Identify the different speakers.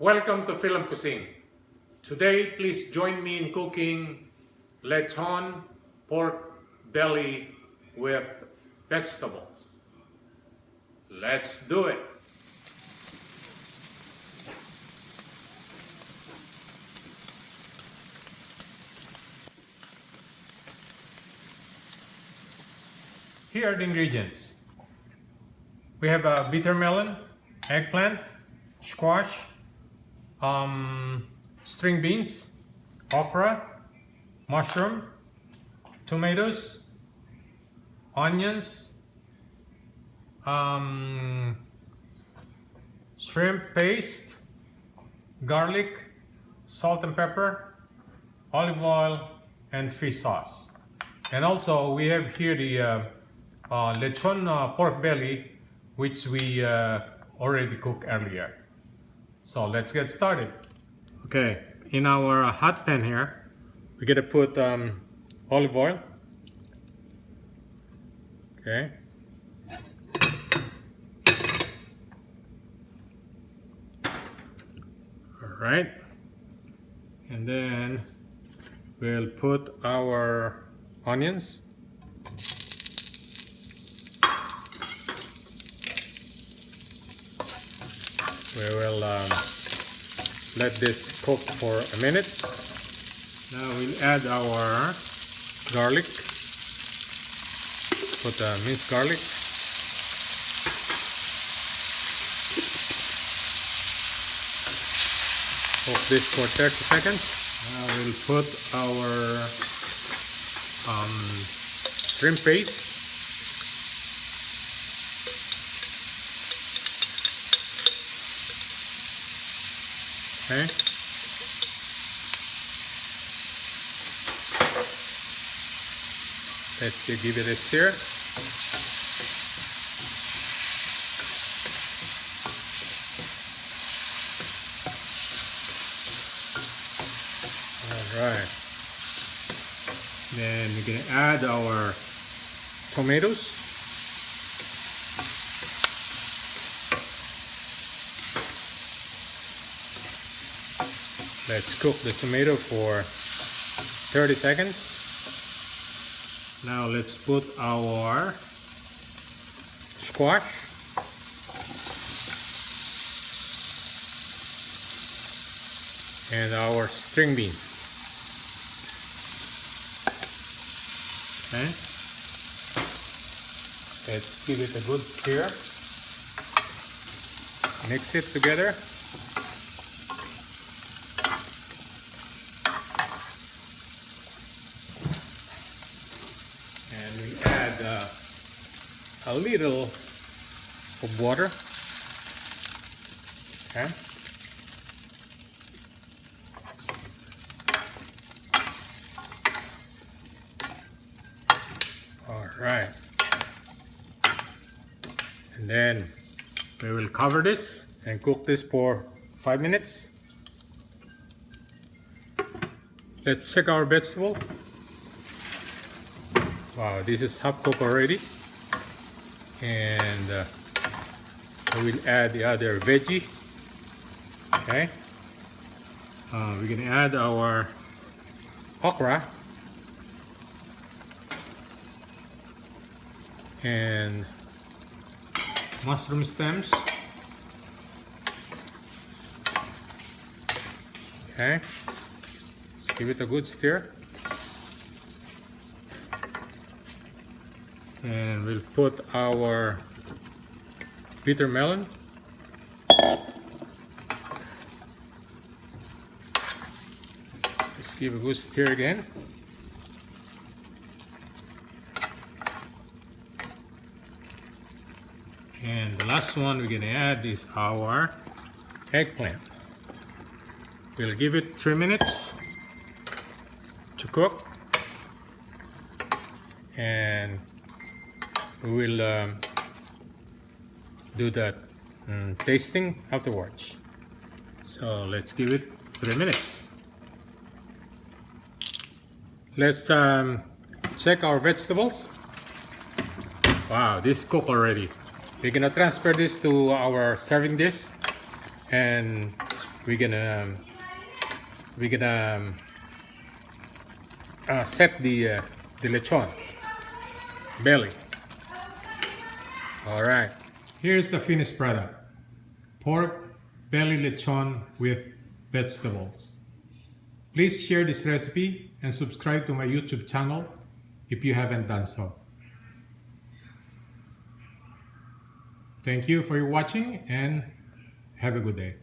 Speaker 1: Welcome to FILAM Cuisine. Today, please join me in cooking Lechon Pork Belly with vegetables. Let's do it! Here are the ingredients. We have a bitter melon, eggplant, squash, string beans, okra, mushroom, tomatoes, onions, shrimp paste, garlic, salt and pepper, olive oil, and fish sauce. And also we have here the Lechon Pork Belly, which we already cooked earlier. So let's get started. Okay, in our hot pan here, we're gonna put olive oil. Okay. All right. And then we'll put our onions. We will let this cook for a minute. Now we'll add our garlic. Put minced garlic. Cook this for 30 seconds. Now we'll put our shrimp paste. Okay. Let's give it a stir. Alright. Then we're going to add our tomatoes. Let's cook the tomato for 30 seconds. Now let's put our squash. And our string beans. Okay. Let's give it a good stir. Mix it together. And we add a little of water. Okay. All right. And then we will cover this and cook this for 5 minutes. Let's check our vegetables. Wow, this is half cooked already. And we will add the other veggie. Okay. We're gonna add our okra and mushroom stems. Okay. Let's give it a good stir. And we'll put our bitter melon. Let's give a good stir again. And the last one we're going to add is our eggplant. We'll give it 3 minutes to cook. And we will do that tasting afterwards. So let's give it 3 minutes. Let's check our vegetables. Wow, this is cooked already. We're gonna transfer this to our serving dish and we're gonna set the lechon belly. All right, here's the finished product: pork belly lechon with vegetables. Please share this recipe and subscribe to my YouTube channel if you haven't done so. Thank you for watching and have a good day.